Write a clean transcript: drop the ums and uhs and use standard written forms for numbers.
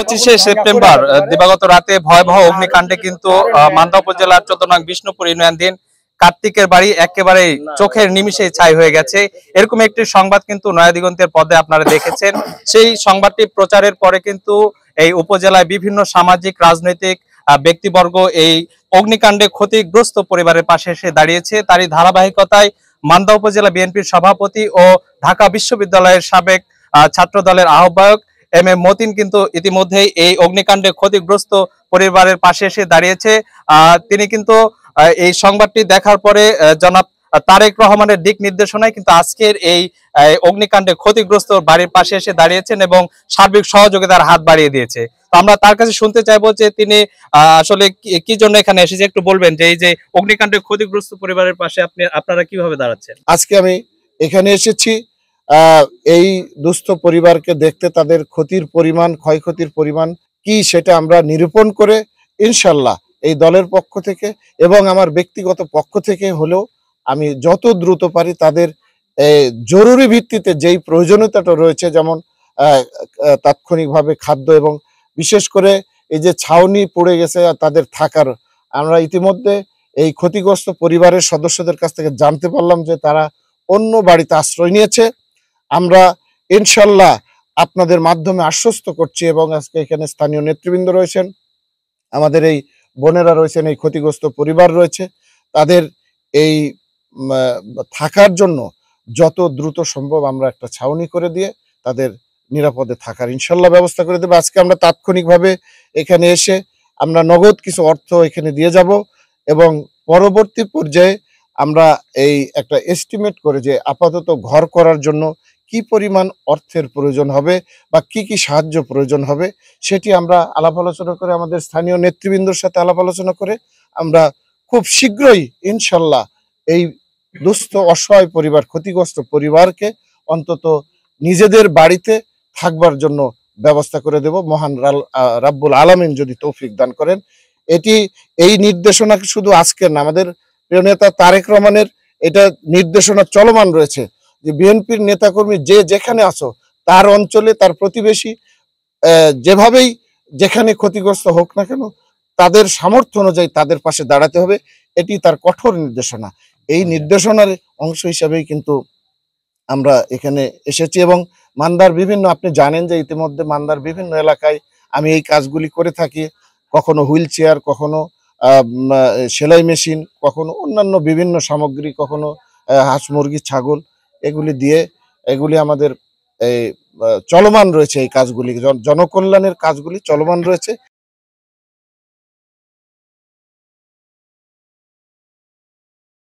25শে September দিবাগত রাতে ভয়াবহ অগ্নিকাণ্ডে কিন্তু মান্দা উপজেলার 14 নং বিষ্ণুপুর ইউনিয়নধীন কার্তিকের বাড়ি একেবারেই চোখের নিমিষে ছাই হয়ে গেছে। এরকম একটি সংবাদ কিন্তু নয়াদিগন্তের পর্দে আপনারা দেখেছেন। সেই সংবাদটি প্রচারের পরে কিন্তু এই উপজেলায় বিভিন্ন সামাজিক রাজনৈতিক ব্যক্তিবর্গ এই অগ্নিকাণ্ডে ক্ষতিগ্রস্ত পরিবারের পাশে এসে দাঁড়িয়েছে। তারই ধারাবাহিকতায় মান্দা উপজেলা বিএনপির সভাপতি ও ঢাকা বিশ্ববিদ্যালয়ের সাবেক ছাত্র দলের আহ্বায়ক মতিন কিন্তু ইতিমধ্যেই এই অগ্নিকাণ্ডে ক্ষতিগ্রস্ত পরিবারের পাশে এসে দাঁড়িয়েছে। তিনি কিন্তু এই সংবাদটি দেখার পরে জনাব তারেক রহমানের দিক নির্দেশনায় কিন্তু আজকের এই অগ্নিকাণ্ডে ক্ষতিগ্রস্ত বাড়ির পাশে এসে দাঁড়িয়েছেন এবং সার্বিক সহযোগিতার হাত বাড়িয়ে দিয়েছে। তো আমরা তার কাছে শুনতে চাইবো যে তিনি আসলে কি জন্য এখানে এসেছে, একটু বলবেন যে এই যে অগ্নিকাণ্ডে ক্ষতিগ্রস্ত পরিবারের পাশে আপনারা কিভাবে দাঁড়াচ্ছেন। আজকে আমি এখানে এসেছি এই দুস্থ পরিবারকে দেখতে, তাদের ক্ষতির পরিমাণ, ক্ষয়ক্ষতির পরিমাণ কি সেটা আমরা নিরূপণ করে ইনশাল্লাহ এই দলের পক্ষ থেকে এবং আমার ব্যক্তিগত পক্ষ থেকে হলেও আমি যত দ্রুত পারি তাদের জরুরি ভিত্তিতে যেই প্রয়োজনীয়তাটা রয়েছে, যেমন তাৎক্ষণিকভাবে খাদ্য এবং বিশেষ করে এই যে ছাউনি পড়ে গেছে তাদের থাকার, আমরা ইতিমধ্যে এই ক্ষতিগ্রস্ত পরিবারের সদস্যদের কাছ থেকে জানতে পারলাম যে তারা অন্য বাড়িতে আশ্রয় নিয়েছে। আমরা ইনশাল্লাহ আপনাদের মাধ্যমে আশ্বস্ত করছি এবং আজকে এখানে স্থানীয় নেতৃবৃন্দ রয়েছেন, আমাদের এই বোনেরা রয়েছেন, এই ক্ষতিগ্রস্ত পরিবার রয়েছে, তাদের এই থাকার জন্য যত দ্রুত সম্ভব আমরা একটা ছাউনি করে দিয়ে তাদের নিরাপদে থাকার ইনশাল্লাহ ব্যবস্থা করে দেবো। আজকে আমরা তাৎক্ষণিকভাবে এখানে এসে আমরা নগদ কিছু অর্থ এখানে দিয়ে যাব এবং পরবর্তী পর্যায়ে আমরা এই একটা এস্টিমেট করে যে আপাতত ঘর করার জন্য কি পরিমাণ অর্থের প্রয়োজন হবে বা কি কি সাহায্য প্রয়োজন হবে সেটি আমরা আলাপ আলোচনা করে, আমাদের স্থানীয় নেতৃবৃন্দর সাথে আলাপ আলোচনা করে আমরা খুব শীঘ্রই ইনশাল্লাহ এই দুস্থ অসহায় পরিবার, ক্ষতিগ্রস্ত পরিবারকে অন্তত নিজেদের বাড়িতে থাকবার জন্য ব্যবস্থা করে দেব। মহান রাব্বুল আলামিন যদি তৌফিক দান করেন। এই নির্দেশনা শুধু আজকের না, আমাদের প্রিয় নেতা তারেক রহমানের এটা নির্দেশনা চলমান রয়েছে যে বিএনপির নেতাকর্মী যে যেখানে আছো তার অঞ্চলে, তার প্রতিবেশী যেভাবেই যেখানে ক্ষতিগ্রস্ত হোক না কেন তাদের সামর্থ্য অনুযায়ী তাদের পাশে দাঁড়াতে হবে, এটি তার কঠোর নির্দেশনা। এই নির্দেশনার অংশ হিসাবেই কিন্তু আমরা এখানে এসেছি এবং মান্দার বিভিন্ন, আপনি জানেন যে ইতিমধ্যে মান্দার বিভিন্ন এলাকায় আমি এই কাজগুলি করে থাকি, কখনো হুইল চেয়ার, কখনো সেলাই মেশিন, কখনো অন্যান্য বিভিন্ন সামগ্রী, কখনো হাঁস মুরগি ছাগল, এগুলি আমাদের এই চলমান রয়েছে। এই কাজগুলি জনকল্যাণের কাজগুলি চলমান রয়েছে।